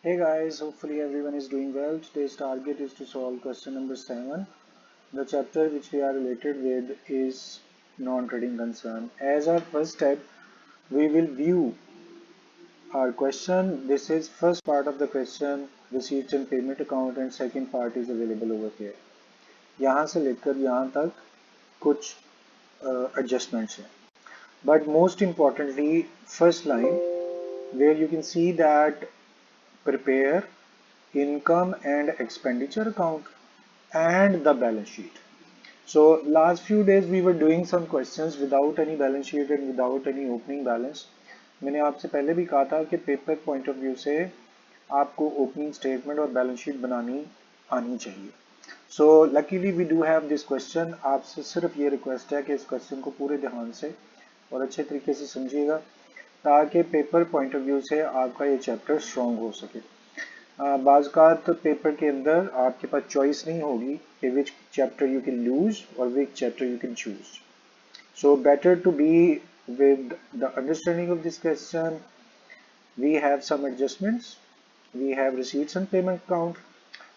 Hey guys, hopefully everyone is doing well. Today's target is to solve question number 7. The chapter which we are related with is non-trading concern. As our first step, we will view our question. This is first part of the question, receipts and payment account, and second part is available over here. यहाँ से लेकर यहाँ तक कुछ adjustments हैं. But most importantly, first line where you can see that prepare income and expenditure account and the balance sheet. So last few days we were doing some questions without any balance sheet and without any opening balance. मैंने आपसे पहले भी कहा था कि paper point of view से आपको opening statement और बैलेंस शीट बनानी आनी चाहिए. So luckily we do have this question. आपसे सिर्फ ये रिक्वेस्ट है कि इस क्वेश्चन को पूरे ध्यान से और अच्छे तरीके से समझिएगा ताकि पेपर पॉइंट ऑफ व्यू से आपका ये चैप्टर स्ट्रॉन्ग हो सके. बाज़ पेपर के अंदर आपके पास चॉइस नहीं होगी कि which chapter you can lose or which chapter you can choose. So better to be with the understanding of this question. We have some adjustments, we have receipts and payment account,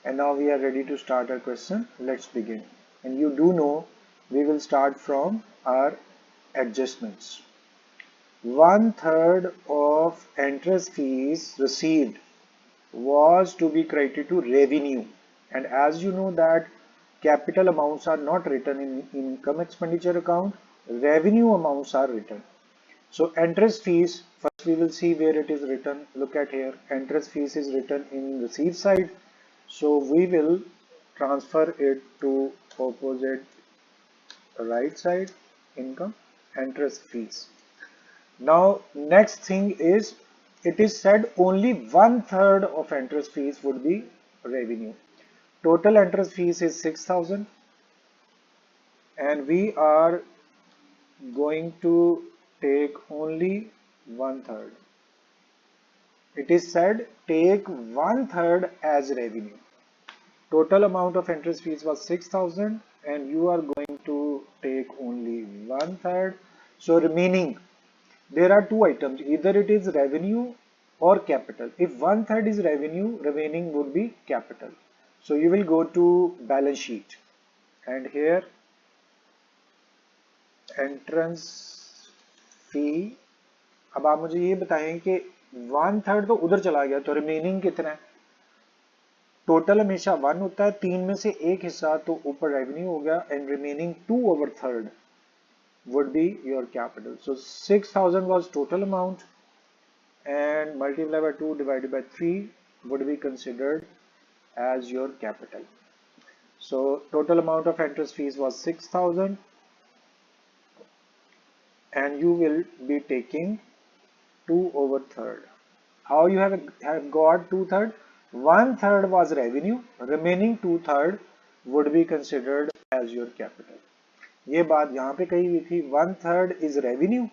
and now we are ready to start our question. Let's begin. And you do know we will start from our adjustments. 1/3 of interest fees received was to be credited to revenue, and as you know that capital amounts are not written in income expenditure account, revenue amounts are written. So interest fees, first we will see where it is written. Look at here, interest fees is written in receipt side, so we will transfer it to opposite right side, income, interest fees. Now next thing is, it is said only 1/3 of interest fees would be revenue. Total interest fees is 6,000 and we are going to take only 1/3. It is said take 1/3 as revenue. Total amount of interest fees was 6,000 and you are going to take only 1/3. So remaining, there are two items, either it is revenue or capital. If 1/3 is revenue, remaining would be capital. So you will go to balance sheet and here entrance fee. अब आप मुझे ये बताएं कि 1/3 तो उधर चला गया तो रिमेनिंग कितना है. टोटल हमेशा 1 होता है, 3 में से एक हिस्सा तो ऊपर रेवेन्यू हो गया and remaining 2/3 would be your capital. So 6,000 was total amount and multiply by 2 divided by 3 would be considered as your capital. So total amount of interest fees was 6,000 and you will be taking 2/3. How you have got 2/3? 1/3 was revenue, remaining 2/3 would be considered as your capital. ये बात यहाँ पे कही हुई थी, 1/3 is revenue,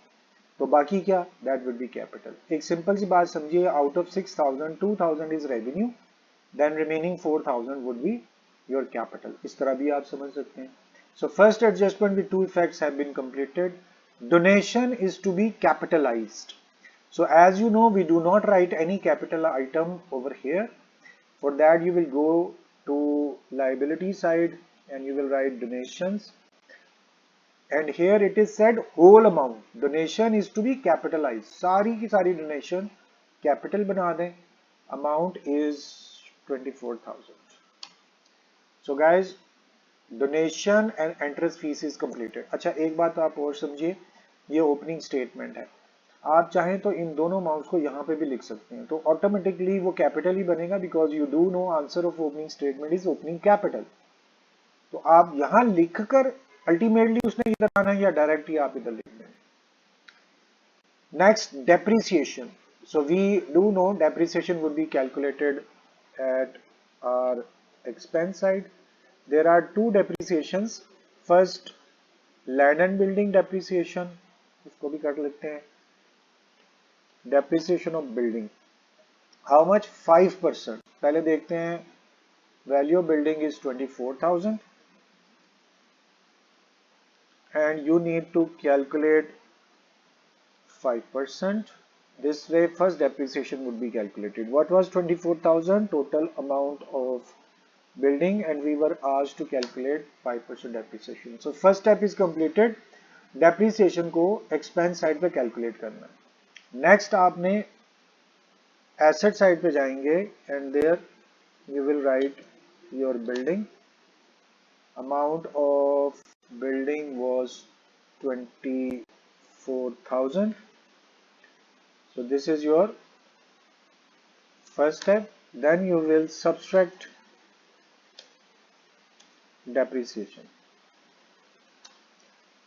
तो बाकी क्या, that would be capital. एक सिंपल सी बात समझिए, out of 6,000 2,000 is revenue, then remaining 4,000 would be your capital. इस तरह भी आप समझ सकते हैं. So first adjustment with two effects have been completed. Donation is to be capitalized. So as you know, we do not write any capital item over here. For that you will go to liability side and you will write donations. And here it is said whole amount. Donation is to be capitalized. सारी की सारी donation capital बना दें. Amount is 24,000. So guys, donation and interest fees is completed. अच्छा एक बात आप और समझिए, ये ओपनिंग स्टेटमेंट है. आप चाहें तो इन दोनों अमाउंट्स को यहाँ पे भी लिख सकते हैं, तो ऑटोमेटिकली वो कैपिटल ही बनेगा because you do know answer of opening statement is opening capital. तो आप यहाँ लिखकर अल्टीमेटली उसने इधर आना है या डायरेक्ट ही आप इधर लिख दें. Next, depreciation. So we do know depreciation would be calculated at our expense side. There are two depreciations. First, land and building depreciation. इसको भी कर लेते हैं. Depreciation of building. How much? 5%. पहले देखते हैं. Value of building is 24,000. And you need to calculate 5%. This way first depreciation would be calculated. What was 24,000 total amount of building, and we were asked to calculate 5% depreciation. So first step is completed. Depreciation को expense side पे calculate करना है. Next आपने asset side पे जाएंगे and there you will write your building. Amount of building was 24,000. so this is your first step. then you will subtract depreciation.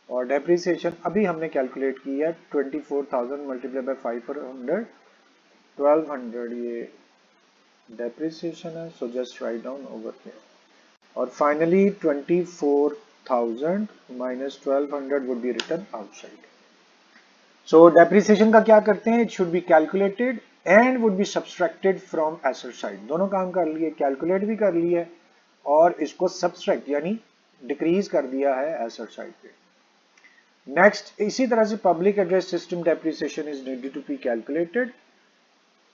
और depreciation अभी हमने कैलकुलेट की है 24,000 मल्टीप्लाई बाय 500, 1200 ये डेप्रिसिएशन है. So just write down over here. और finally 24,000 minus 1200 would be written outside. So depreciation का क्या करते हैं, it should be calculated and would be subtracted from asset side. दोनों काम कर लिए, कैलकुलेट भी कर लिए और इसको सब्सट्रैक्ट यानी डिक्रीज कर दिया है एसेट साइड पे. नेक्स्ट इसी तरह से public address system depreciation is needed to be calculated.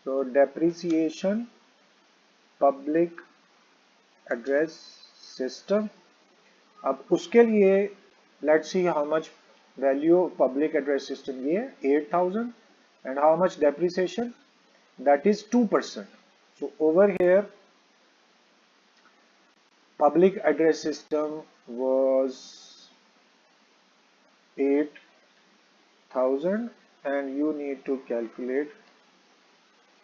So depreciation public address system. अब उसके लिए let's see how much value of public address system. ये 8,000 and how much depreciation, that is 2%. So over here public address system was 8,000 and you need to calculate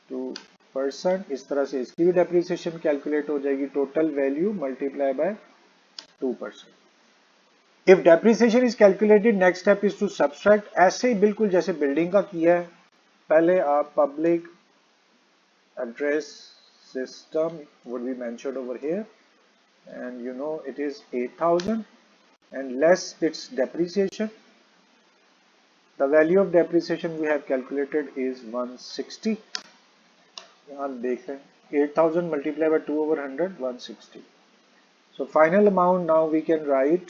2%. इस तरह से इसकी भी depreciation calculate हो जाएगी. Total value multiply by 2%. If depreciation is calculated next step is to subtract. ऐसे ही बिल्कुल जैसे बिल्डिंग का किया है, पहले आप public address system would be mentioned over here and you know it is 8,000 and less its depreciation. The value of depreciation we have calculated is 160. यहाँ देख लें 8,000 multiplied by 2 over 100, 160. So final amount now we can write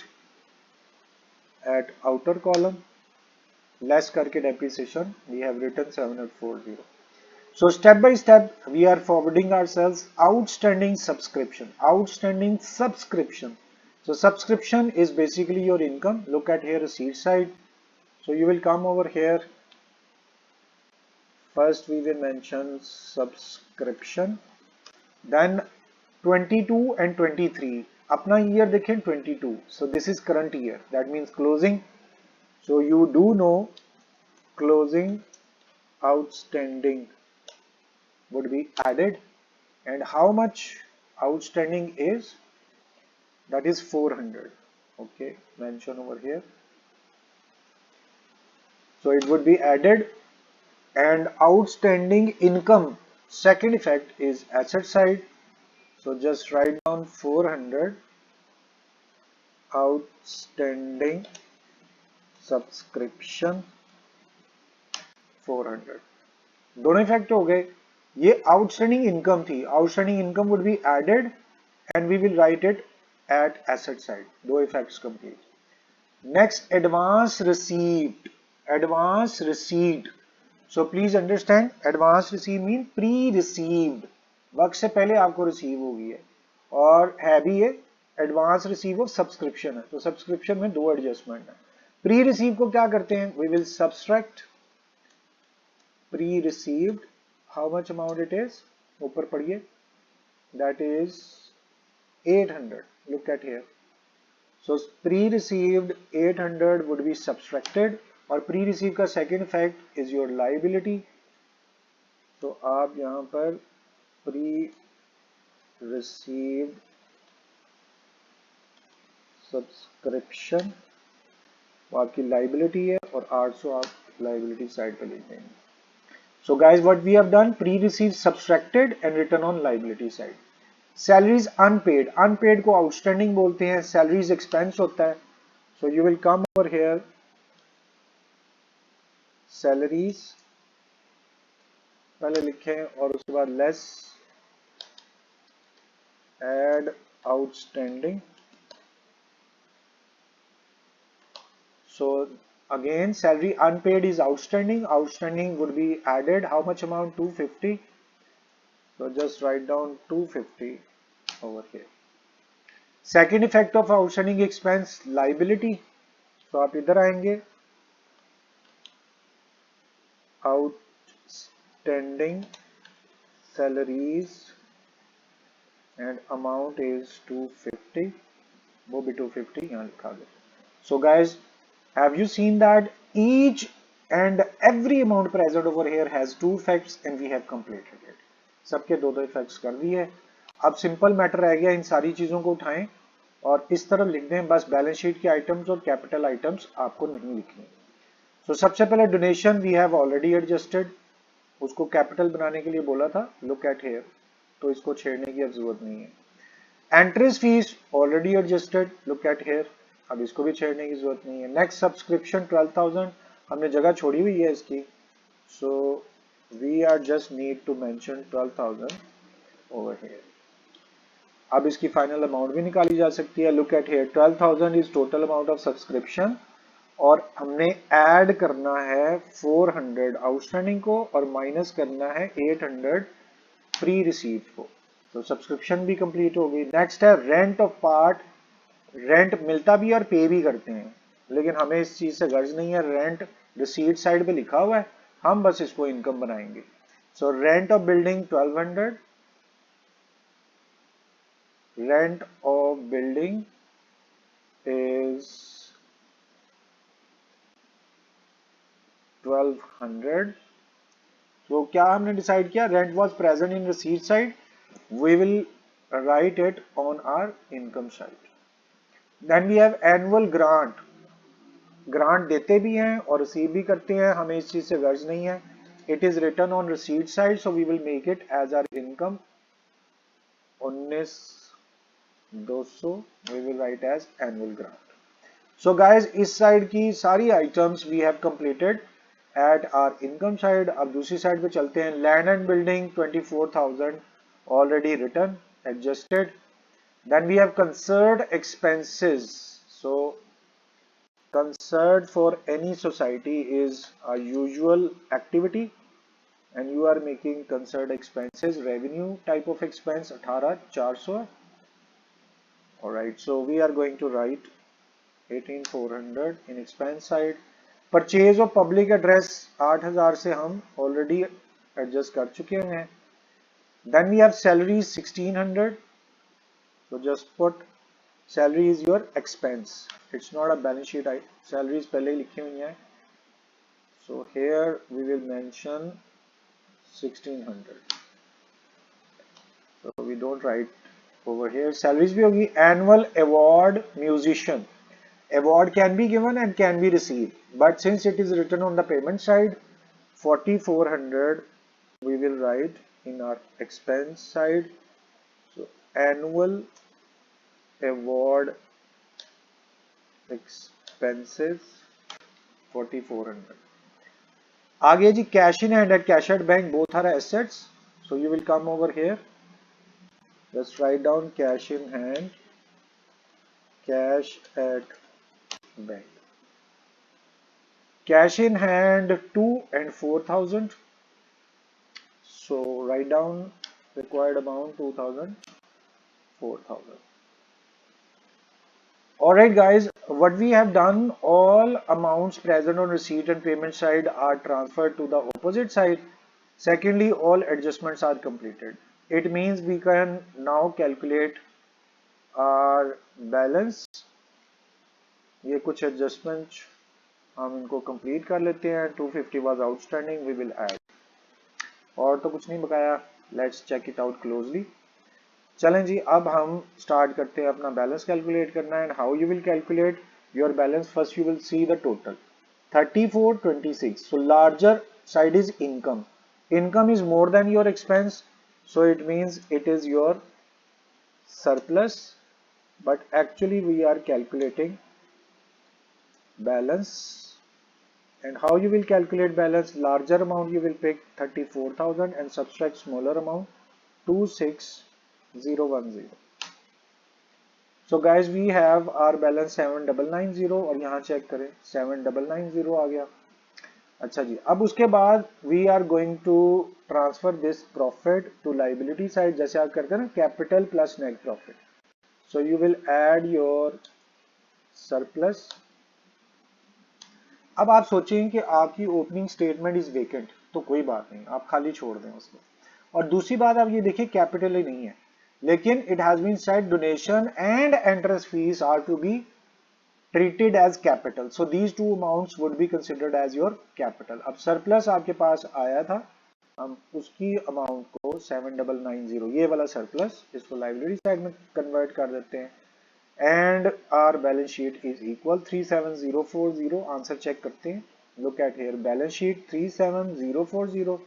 at outer column less करके depreciation we have written 7840. So step by step we are forwarding ourselves outstanding subscription. Outstanding subscription. So subscription is basically your income. Look at here receipt side. So you will come over here. First we will mention subscription. Then 22 and 23. अपना year देखें 22. So this is current year. That means closing. So you do know closing outstanding would be added, and how much outstanding is, that is 400. okay, mention over here. So it would be added, and outstanding income second effect is asset side. So just write down 400 outstanding subscription 400. दोनों effect हो गए. ये outstanding income थी. Outstanding income would be added and we will write it at asset side. दो effects complete. Next advance received. Advance received. So please understand, advance receive mean pre received. वक्त से पहले आपको receive होगी है, और है भी ये एडवांस रिसीव ऑफ सब्सक्रिप्शन है. तो सब्सक्रिप्शन में दो एडजस्टमेंट है. प्री रिसीव को क्या करते हैं, we will subtract pre received. How much amount it is, ऊपर पढ़िए, that is 800. Look at here. So pre received 800 would be subtracted, और प्री रिसीव का second effect is your liability. तो आप यहां पर प्री रिसीव्ड सब्सक्रिप्शन आपकी liability है, और 800 आप लाइबिलिटी साइड पे लिख देंगे. So guys, what we have done, pre-received subtracted and written on liability side. Salaries unpaid. Unpaid को outstanding बोलते हैं. Salaries expense होता है. So you will come over here. Salaries पहले लिखें और उसके बाद less add outstanding. So Again, salary unpaid is outstanding. Outstanding would be added. How much amount? 250. So just write down 250 over here. Second effect of outstanding expense, liability. So आप इधर आएंगे, outstanding salaries and amount is 250. वो भी 250 यहाँ लिखा गया. So guys, have you seen that each and every amount present over here has two effects and we have completed it. सबके दो दो effects कर दिए. अब सिंपल मैटर रह गया, इन सारी चीजों को उठाएं और इस तरह लिख दें. बस बैलेंस शीट के आइटम्स और कैपिटल आइटम्स आपको नहीं लिखने. तो सबसे पहले donation we have already adjusted, उसको कैपिटल बनाने के लिए बोला था, लुक एट हियर, तो इसको छेड़ने की अब जरूरत नहीं है. Entries fees already adjusted, look at here, अब इसको भी छेड़ने की जरूरत नहीं है. नेक्स्ट सब्सक्रिप्शन 12,000, हमने जगह छोड़ी हुई है इसकी, so we are just need to mention 12,000 over here. अब इसकी फाइनल अमाउंट भी निकाली जा सकती है. Look at here, 12,000 is total amount of subscription और हमने ऐड करना है 400 आउटस्टैंडिंग को और माइनस करना है 800 प्री रिसीव्ड को. तो सब्सक्रिप्शन भी कंप्लीट हो गई. नेक्स्ट है रेंट ऑफ पार्ट. रेंट मिलता भी और पे भी करते हैं, लेकिन हमें इस चीज से गर्ज नहीं है. रेंट रिसीट साइड पे लिखा हुआ है, हम बस इसको इनकम बनाएंगे. So rent of building 1200, rent of building is 1200. तो क्या हमने डिसाइड किया, rent was present in receipt side, we will write it on our income side. Then we have annual grant. Grant देते भी हैं और रिसीव भी करते हैं, हमें इस चीज से गर्ज नहीं है. It is return on receipt side, so we will make it as our income 19,200. We will write as annual grant. So guys, इस साइड की सारी items we have completed at our income side. अब दूसरी side पे चलते हैं. Land and building 24,000 already return adjusted. Then we have concert expenses. So concert for any society is a usual activity and you are making considered expenses, revenue type of expense 18,400. all right, so we are going to write 18,400 in expense side. Purchase of public address 8,000 से हम already adjust कर चुके हैं. Then we have salary 1,600. so just put salary is your expense, it's not a balance sheet item. salaries पहले ही लिखी हुई हैं, so here we will mention 1,600. so we don't write over here. salaries भी होगी. annual award musician, award can be given and can be received, but since it is written on the payment side, 4,400 we will write in our expense side. so annual award expenses 4,400. आगे जी cash in hand and cash at bank both are assets, so you will come over here, just write down cash in hand, cash at bank. Cash in hand 2 and 4,000. so write down required amount 2,000, 4,000. Alright guys, what we have done, all amounts present on receipt and payment side are transferred to the opposite side. Secondly, all adjustments are completed. It means we can now calculate our balance. ये कुछ adjustments हम इनको complete कर लेते हैं. 250 was outstanding, we will add. और तो कुछ नहीं बकाया. Let's check it out closely. चलें जी, अब हम स्टार्ट करते हैं अपना बैलेंस कैलकुलेट करना है. How you will calculate your balance, first you will see the total 3426. So larger side is income. Income is more than your expense, so it means it is your surplus, but actually we are calculating balance. And how you will calculate balance, larger amount you will pick 34,000 and subtract smaller amount 26,010. So guys we have our balance 7990 और यहाँ check करें 7990 आ गया। अच्छा जी, अब उसके बाद we are going to transfer this profit to liability side, जैसे आप करते हैं ना capital plus net profit. So you will add your surplus. अब आप सोचें कि आपकी ओपनिंग स्टेटमेंट इज वेकेंट, तो कोई बात नहीं, आप खाली छोड़ दें उसको। और दूसरी बात आप ये देखिए कैपिटल ही नहीं है, लेकिन it has been said donation and entrance fees are to be treated as capital, so these two amounts would be considered as your capital। अब सरप्लस आपके पास आया था, हम उसकी अमाउंट को 7990 ये वाला सरप्लस इसको लाइबिलिटी साइड में कन्वर्ट कर देते हैं and our balance sheet is equal 37040। Answer check करते हैं, look at here balance sheet 37040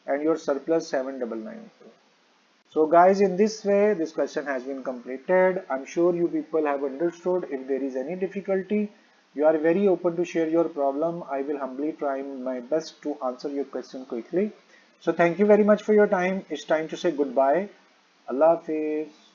and your surplus 7990। So guys, in this way this question has been completed. I'm sure you people have understood. If there is any difficulty, you are very open to share your problem. I will humbly try my best to answer your question quickly. So thank you very much for your time. It's time to say goodbye. Allah Hafiz.